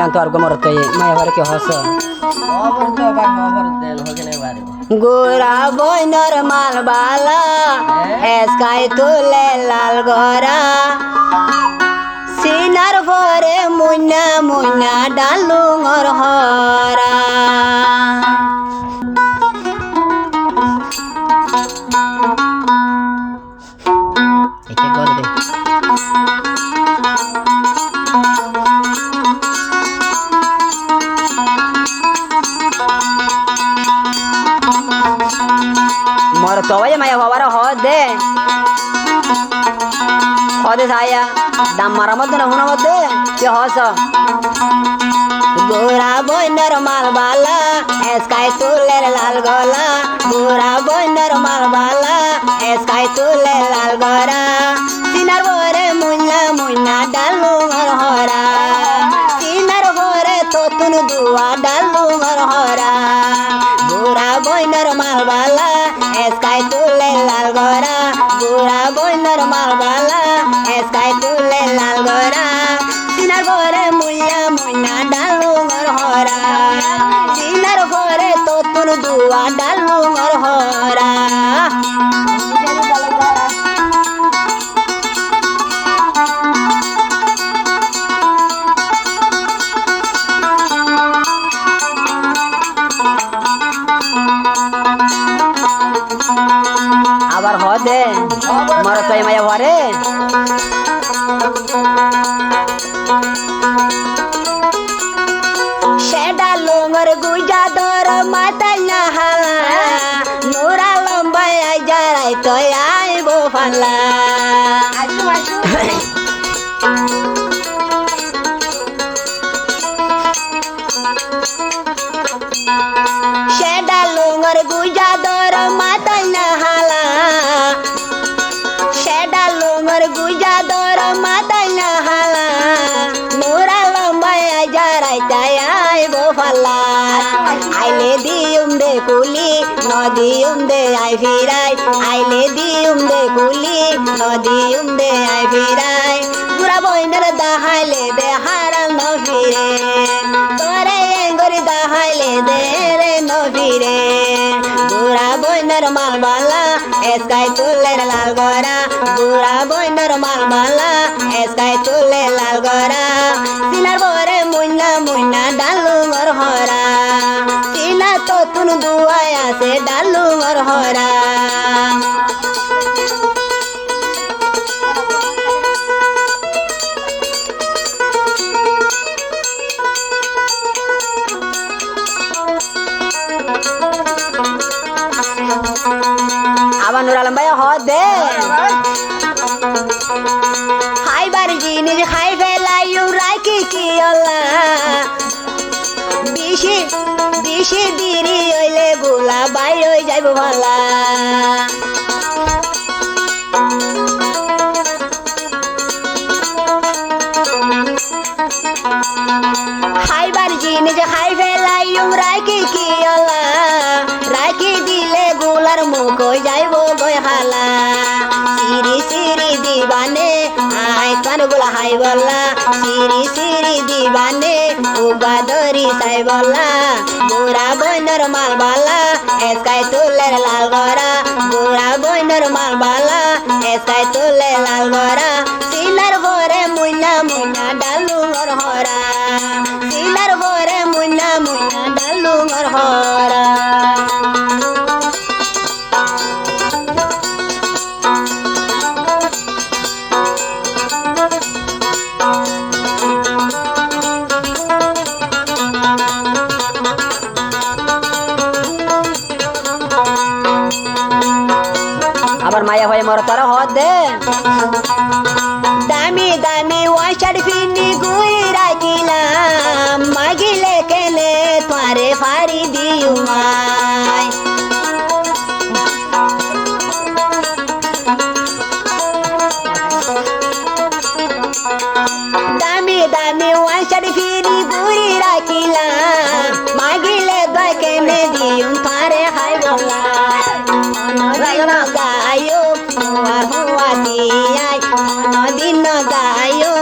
আনতো আর গমরতে মায়া ঘরে কি হস গোরা বইনর মালবালা এসকাই তুলে লাল গরা সিনার ভরে মুন্না মুন্না ডালুঙর হরা এটা করে দে मोर तो वही मैं हवारा हो दे साया दाम मारा मत ना होना मत ये हस गोरा बोनर माल बाला एस्काई तुले लाल गोला गोरा बोनर माल बाला एस्काई तुले लाल गोरा सिनार बोरे मुन्ना मुन्ना डालू मर हरा सिनार बोरे तो तुन दुआ डालू मर हरा गोरा बोनर माल बाला एस्काई तुले लाल गोरा गोरा बोनर माल बाला एस्काई तुले लाल गोरा सिनार बोरे मुन्ना मुन्ना डालू मर हरा सिनार बोरे तो तुन दुआ डालू मर हरा আবার হদে মর তো মায়া ভরে সেডা লোঙর গুজা দর মাতাই না হালা নোরা লম্বাই আই যারাই তো আইব ফালা সেডা লোঙর গুজা দর মাতাই না হালা সেডা লোঙর গুজা দর মাতাই না হালা নোরা লম্বাই আই যারাই তাই আইব ফালা আইলে দিউম দে কুলি নদিউম দে আই ফিরাই আইলে দিউম দে কুলি নদিউম দে আই ফিরাই পুরা বইনের দাহাইলে দে হারাল ন ফিরে তোরে এঙ্গরি দাহাইলে দে রে ন ফিরে পুরা বইনের মালবালা এসকাই তুলে লাল গরা পুরা বইনের মালবালা এসকাই তুলে লাল গরা সিনার বরে মুন্না মুন্না ডালু মর হরা সিনা তো তুন দুয়াই আছে ডালু মর হরা আবার নুর আলম ভাই হদে খাইবার জিনিস খাই ফেলাইও রাখি কি অল্লা বেশি বেশি দেরি হইলে গোলা বাইর হয়ে যাইব ভালা খাইবার জিনিস খাই ফেলাইও রাখি কি অল্লা রাখি দিলে গোলার মুখ হয়ে যাইব গয় হালা সিরি সিরি দিবানে আই কান গোলা হাই বললা সিরি সিরি দিবানে উগা দরি সাই বললা গোরা বইনর মাল বালা এসকাই তুলে লাল গরা গোরা বইনর মাল বালা এসকাই তুলে লাল গরা সিনার ভরে মুন্না মুন্না ডালু মর হরা সিনার ভরে মুন্না মুন্না ডালু মর হরা আবার মায়া হয়ে মর তারা হদে দামি দামি ওয়াশার ফিনি গুই রাখিলাম মাগিলে কেনে তোরে ফারি দিউ মাই দামি দামি ওয়াশার ফিনি গুই রাখিলাম মাগিলে দয় কেনে দিউ তোরে খাই বলা গায়ো আর হুয়াতি আই দিন গায়ো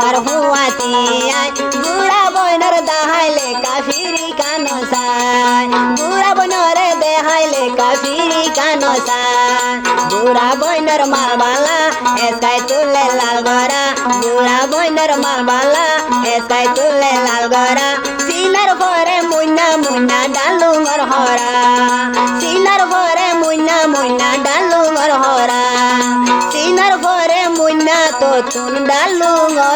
আর হুয়াতি সিরি কানসা বুড়া বইনের মালবালা এসকাই তুলে লাল গরা বুড়া বইনের মালবালা এসকাই তুলে লাল গরা সিনার পরে মুন্না মুন্না ডালুঙর হরা সিনার পরে মুন্না মুন্না ডালুঙর হরা সিনার পরে মুন্না তো তুন ডালুঙর